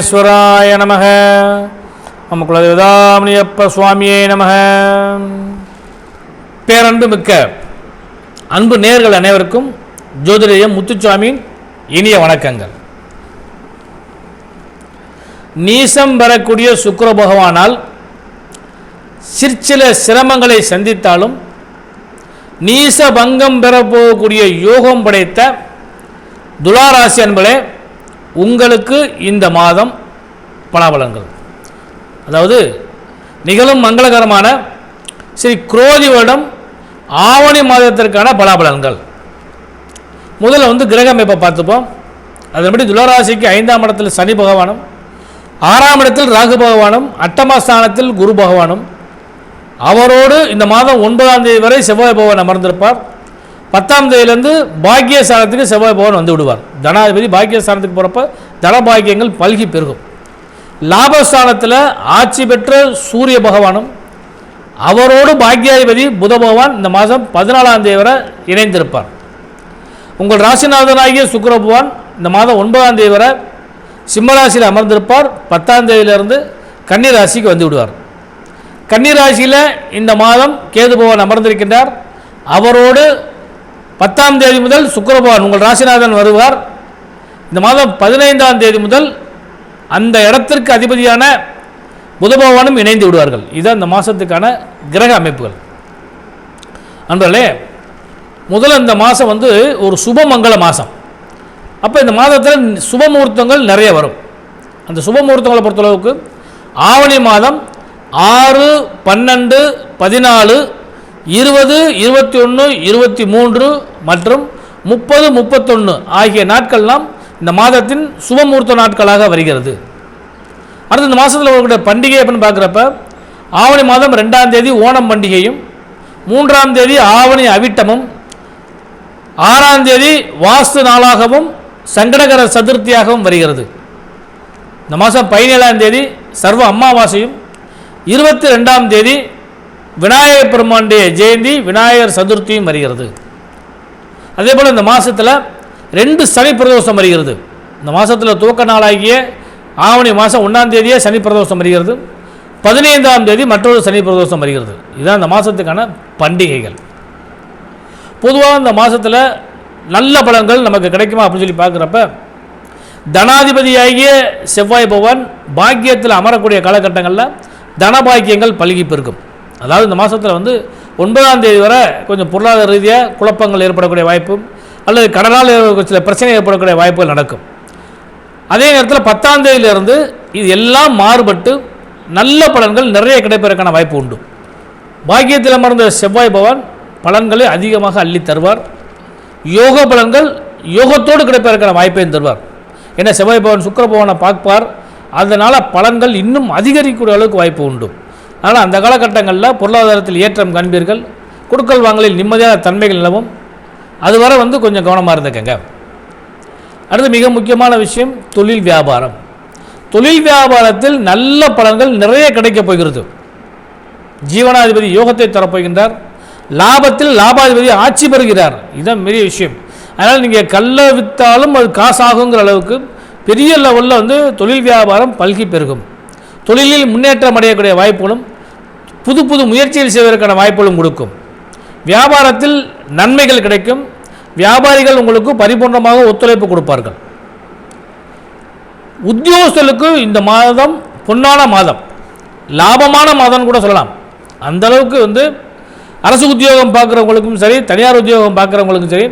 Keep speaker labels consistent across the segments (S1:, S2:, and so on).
S1: விக்னேஸ்வராய நமக. நம்ம குலதெய்வதாமணியப்ப சுவாமியே நமக. பேரன்பு மிக்க அன்பு நேயர்கள் அனைவருக்கும் ஜோதிடம் முத்துச்சாமியின் இனிய வணக்கங்கள். நீசம் பெறக்கூடிய சுக்கிர பகவானால் சிற்சில சிரமங்களை சந்தித்தாலும் நீச பங்கம் பெறப்போகக்கூடிய யோகம் படைத்த துளாராசி அன்பர்களே, உங்களுக்கு இந்த மாதம் பலாபலன்கள், அதாவது நிகழும் மங்களகரமான ஸ்ரீ குரோதி வருடம் ஆவணி மாதத்திற்கான பலாபலன்கள். முதல்ல கிரக அமைப்பை பார்த்துப்போம். அதன்படி துளாராசிக்கு 5ஆம் இடத்தில் சனி பகவானும், 6ஆம் இடத்தில் ராகு பகவானும், 8ஆம் ஸ்தானத்தில் குரு பகவானும், அவரோடு இந்த மாதம் 9ஆம் தேதி வரை செவ்வாய் பகவான் அமர்ந்திருப்பார். 10ஆம் தேதியிலிருந்து பாக்கியஸ்தானத்துக்கு செவ்வாய் பகவான் வந்து விடுவார். தனாதிபதி பாக்கியஸ்தானத்துக்கு போகிறப்ப தன பாக்கியங்கள் பல்கி பெருகும். லாபஸ்தானத்தில் ஆட்சி பெற்ற சூரிய பகவானும் அவரோடு பாக்கியாதிபதி புத பகவான் இந்த மாதம் 14ஆம் தேதி வரை இணைந்திருப்பார். உங்கள் ராசிநாதனாகிய சுக்கிர பகவான் இந்த மாதம் 9ஆம் தேதி வரை சிம்மராசியில் அமர்ந்திருப்பார். 10ஆம் தேதியிலிருந்து கன்னி ராசிக்கு வந்து விடுவார். கன்னி ராசியில் இந்த மாதம் கேது பகவான் அமர்ந்திருக்கின்றார். அவரோடு 10ஆம் தேதி முதல் சுக்கிர பகவான் உங்கள் ராசிநாதன் வருவார். இந்த மாதம் 15ஆம் தேதி முதல் அந்த இடத்திற்கு அதிபதியான புத பகவானும் இணைந்து விடுவார்கள். இதுதான் இந்த மாதத்துக்கான கிரக அமைப்புகள். நண்பர்களே, முதல்ல இந்த மாதம் ஒரு சுபமங்கல மாதம். அப்போ இந்த மாதத்தில் சுபமுகூர்த்தங்கள் நிறைய வரும். அந்த சுபமுகூர்த்தங்களை பொறுத்தளவுக்கு ஆவணி மாதம் 6, 12, 14, 20, 21, 23 மற்றும் 30, 31 ஆகிய நாட்கள்லாம் இந்த மாதத்தின் சுபமுகூர்த்த நாட்களாக வருகிறது. அடுத்து இந்த மாதத்தில் வரக்கூடிய பண்டிகை அப்படின்னு பார்க்குறப்ப ஆவணி மாதம் 2ஆம் தேதி ஓணம் பண்டிகையும், 3ஆம் தேதி ஆவணி அவிட்டமும், 6ஆம் தேதி வாஸ்து நாளாகவும் சங்கடகர சதுர்த்தியாகவும் வருகிறது. இந்த மாதம் 17ஆம் தேதி சர்வ அமாவாசையும், 22ஆம் தேதி விநாயகர் பெருமானுடைய ஜெயந்தி விநாயகர் சதுர்த்தியும் வருகிறது. அதே போல் இந்த மாதத்தில் 2 சனி பிரதோஷம் வருகிறது. இந்த மாதத்தில் துவக்க நாளாகிய ஆவணி மாதம் 1ஆம் தேதியே சனி பிரதோஷம் வருகிறது. 15ஆம் தேதி மற்றொரு சனி பிரதோஷம் வருகிறது. இதுதான் இந்த மாதத்துக்கான பண்டிகைகள். பொதுவாக இந்த மாதத்தில் நல்ல பலன்கள் நமக்கு கிடைக்குமா அப்படின்னு சொல்லி பார்க்குறப்ப தனாதிபதியாகிய செவ்வாய் பகவான் பாக்கியத்தில் அமரக்கூடிய காலகட்டங்களில் தனபாக்கியங்கள் பல்கி பெருக்கும். அதாவது இந்த மாதத்தில் 9ஆம் தேதி வரை கொஞ்சம் பொருளாதார ரீதியாக குழப்பங்கள் ஏற்படக்கூடிய வாய்ப்பு அல்லது கடனால் சில பிரச்சனை ஏற்படக்கூடிய வாய்ப்புகள் நடக்கும். அதே நேரத்தில் 10ஆம் தேதியிலிருந்து இது எல்லாம் மாறுபட்டு நல்ல பலன்கள் நிறைய கிடைப்பதற்கான வாய்ப்பு உண்டு. பாக்கியத்தில் அமர்ந்த செவ்வாய் பகவான் பலன்களை அதிகமாக அள்ளி தருவார். யோக பலன்கள் யோகத்தோடு கிடைப்பதற்கான வாய்ப்பையும் தருவார். ஏன்னா செவ்வாய் பகவான் சுக்கிர பகவானை பார்ப்பார். அதனால் பலன்கள் இன்னும் அதிகரிக்கக்கூடிய அளவுக்கு வாய்ப்பு உண்டு. அதனால் அந்த காலகட்டங்களில் பொருளாதாரத்தில் ஏற்றம் காண்பீர்கள். கொடுக்கல் வாங்கலில் நிம்மதியான தன்மைகள் நிலவும். அதுவரை கொஞ்சம் கவனமாக இருந்துக்கங்க. அடுத்து மிக முக்கியமான விஷயம் தொழில் வியாபாரம். தொழில் வியாபாரத்தில் நல்ல பலன்கள் நிறைய கிடைக்கப் போகிறது. ஜீவனாதிபதி யோகத்தை தரப்போகின்றார். லாபத்தில் லாபாதிபதி ஆட்சி பெறுகிறார். இதுதான் பெரிய விஷயம். அதனால் நீங்கள் கல்லை விற்றாலும் அது காசாகுங்கிற அளவுக்கு பெரிய லெவலில் தொழில் வியாபாரம் பல்கி பெருகும். தொழிலில் முன்னேற்றம் அடையக்கூடிய வாய்ப்புகளும் புது புது முயற்சிகள் செய்வதற்கான வாய்ப்புகளும் கொடுக்கும். வியாபாரத்தில் நன்மைகள் கிடைக்கும். வியாபாரிகள் உங்களுக்கு பரிபூர்ணமாக ஒத்துழைப்பு கொடுப்பார்கள். உத்தியோகஸ்தர்களுக்கு இந்த மாதம் பொன்னான மாதம், லாபமான மாதம் கூட சொல்லலாம். அந்த அளவுக்கு அரசு உத்தியோகம் பார்க்குறவங்களுக்கும் சரி, தனியார் உத்தியோகம் பார்க்குறவங்களுக்கும் சரி,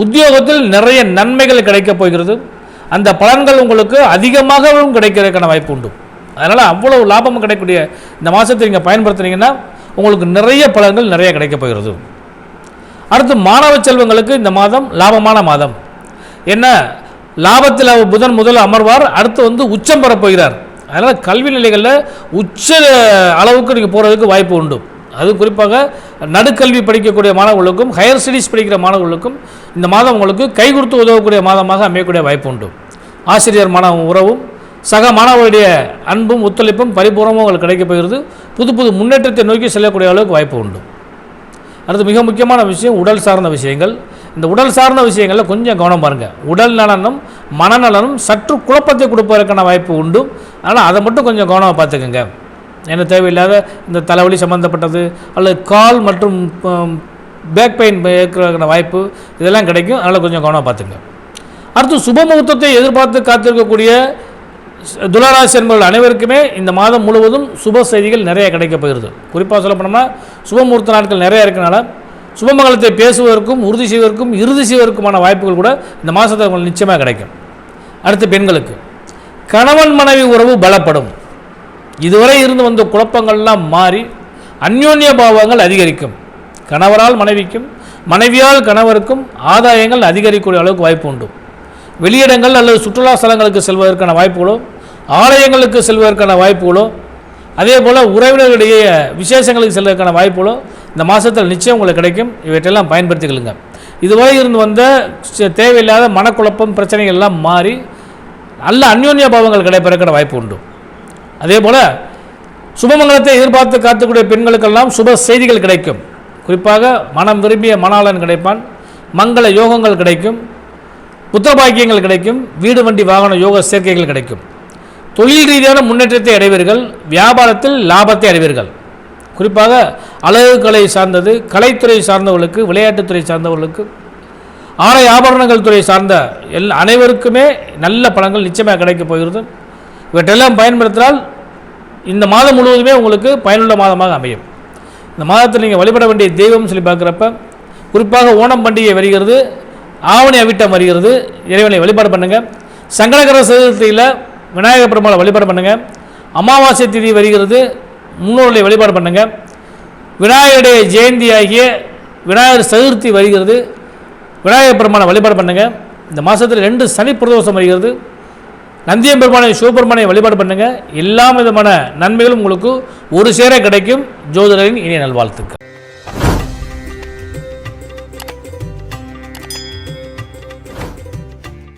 S1: உத்தியோகத்தில் நிறைய நன்மைகள் கிடைக்கப் போகிறது. அந்த பலன்கள் உங்களுக்கு அதிகமாகவும் கிடைக்கிறதுக்கான வாய்ப்பு உண்டு. அதனால் அவ்வளவு லாபம் கிடைக்கக்கூடிய இந்த மாதத்தை நீங்கள் பயன்படுத்துனீங்கன்னா உங்களுக்கு நிறைய பலன்கள் நிறைய கிடைக்கப் போகிறது. அடுத்து மாணவ செல்வங்களுக்கு இந்த மாதம் லாபமான மாதம். என்ன, லாபத்தில் புதன் முதல் அமர்வார். அடுத்து உச்சம் பெறப்போகிறார். அதனால் கல்வி நிலைகளில் உச்ச அளவுக்கு நீங்கள் போகிறதுக்கு வாய்ப்பு உண்டு. அது குறிப்பாக நடுக்கல்வி படிக்கக்கூடிய மாணவர்களுக்கும் ஹையர் ஸ்டடீஸ் படிக்கிற மாணவர்களுக்கும் இந்த மாதம் உங்களுக்கு கை கொடுத்து உதவக்கூடிய மாதமாக அமையக்கூடிய வாய்ப்பு உண்டு. ஆசிரியர் மாணவ உறவும் சக மாணவர்களுடைய அன்பும் ஒத்துழைப்பும் பரிபூர்ணமும் உங்களுக்கு கிடைக்கப் போகிறது. புது புது முன்னேற்றத்தை நோக்கி செல்லக்கூடிய அளவுக்கு வாய்ப்பு உண்டு. அடுத்து மிக முக்கியமான விஷயம் உடல் சார்ந்த விஷயங்கள். இந்த உடல் சார்ந்த விஷயங்களில் கொஞ்சம் கவனம் பாருங்கள். உடல் நலனும் மனநலனும் சற்று குழப்பத்தை கொடுப்பதற்கான வாய்ப்பு உண்டு. அதனால் அதை மட்டும் கொஞ்சம் கவனமாக பார்த்துக்கோங்க. ஏன்னா தேவையில்லாத இந்த தலைவலி சம்மந்தப்பட்டது அல்லது கால் மற்றும் பேக் பெயின் இருக்கிற வாய்ப்பு இதெல்லாம் கிடைக்கும். அதனால் கொஞ்சம் கவனமாக பார்த்துங்க. அடுத்து சுபமுகூர்த்தத்தை எதிர்பார்த்து காத்திருக்கக்கூடிய துளாராசி என்பவர்கள் அனைவருக்குமே இந்த மாதம் முழுவதும் சுப செய்திகள் நிறைய கிடைக்க போகிறது. குறிப்பாக சொல்ல போனோம்னா சுபமுகூர்த்த நாட்கள் நிறைய இருக்கனால சுபமங்கலத்தை பேசுவதற்கும் உறுதி செய்வதற்கும் இறுதி செய்வதற்குமான வாய்ப்புகள் கூட இந்த மாதத்தில் உங்களுக்கு நிச்சயமாக கிடைக்கும். அடுத்து பெண்களுக்கு கணவன் மனைவி உறவு பலப்படும். இதுவரை இருந்து வந்த குழப்பங்கள்லாம் மாறி அந்யோன்ய பாவங்கள் அதிகரிக்கும். கணவரால் மனைவிக்கும் மனைவியால் கணவருக்கும் ஆதாயங்கள் அதிகரிக்கக்கூடிய அளவுக்கு வாய்ப்பு உண்டு. வெளியிடங்கள் அல்லது சுற்றுலா ஸ்தலங்களுக்கு செல்வதற்கான வாய்ப்புகளோ ஆலயங்களுக்கு செல்வதற்கான வாய்ப்புகளோ அதே போல் உறவினர்களுடைய விசேஷங்களுக்கு செல்வதற்கான வாய்ப்புகளோ இந்த மாதத்தில் நிச்சயம் உங்களுக்கு கிடைக்கும். இவற்றையெல்லாம் பயன்படுத்திக்கொள்ளுங்க. இதுவரை இருந்து வந்த தேவையில்லாத மனக்குழப்பம் பிரச்சனைகள் எல்லாம் மாறி நல்ல அந்யோன்ய பாவங்கள் கிடைப்பதற்கான வாய்ப்பு உண்டு. அதே போல் சுபமங்கலத்தை எதிர்பார்த்து காத்துக்கூடிய பெண்களுக்கெல்லாம் சுப செய்திகள் கிடைக்கும். குறிப்பாக மனம் விரும்பிய மணாளன் கிடைப்பான். மங்கள யோகங்கள் கிடைக்கும். புத்திரபாக்கியங்கள் கிடைக்கும். வீடு வண்டி வாகன யோக சேர்க்கைகள் கிடைக்கும். தொழில் ரீதியான முன்னேற்றத்தை அடைவீர்கள். வியாபாரத்தில் லாபத்தை அடைவீர்கள். குறிப்பாக அழகு கலை சார்ந்தது, கலைத்துறை சார்ந்தவர்களுக்கு, விளையாட்டுத்துறை சார்ந்தவர்களுக்கு, ஆடை ஆபரணங்கள் துறை சார்ந்த அனைவருக்குமே நல்ல பலன்கள் நிச்சயமாக கிடைக்கப் போகிறது. இவற்றெல்லாம் பயன்படுத்தினால் இந்த மாதம் முழுவதுமே உங்களுக்கு பயனுள்ள மாதமாக அமையும். இந்த மாதத்தில் நீங்கள் வழிபட வேண்டிய தெய்வம் சொல்லி பார்க்குறப்ப குறிப்பாக ஓணம் பண்டிகை வருகிறது, ஆவணி அவிட்டம் வருகிறது. இறைவனை வழிபாடு பண்ணுங்கள். சங்கடகர சதுர்த்தியில் விநாயகர் பெருமாளை வழிபாடு பண்ணுங்கள். அமாவாசை திதி வருகிறது, முன்னோர்களை வழிபாடு பண்ணுங்கள். விநாயகருடைய ஜெயந்தி ஆகிய விநாயகர் சதுர்த்தி வருகிறது, விநாயகர் பெருமானை வழிபாடு பண்ணுங்கள். இந்த மாதத்தில் 2 சனி பிரதோஷம் வருகிறது. நந்தியம் பெருமானை சிவபெருமானை வழிபாடு பண்ணுங்கள். எல்லா விதமான நன்மைகளும் உங்களுக்கு ஒரு சேர கிடைக்கும். ஜோதிடரின் இனிய நல்வாழ்த்துக்கள்.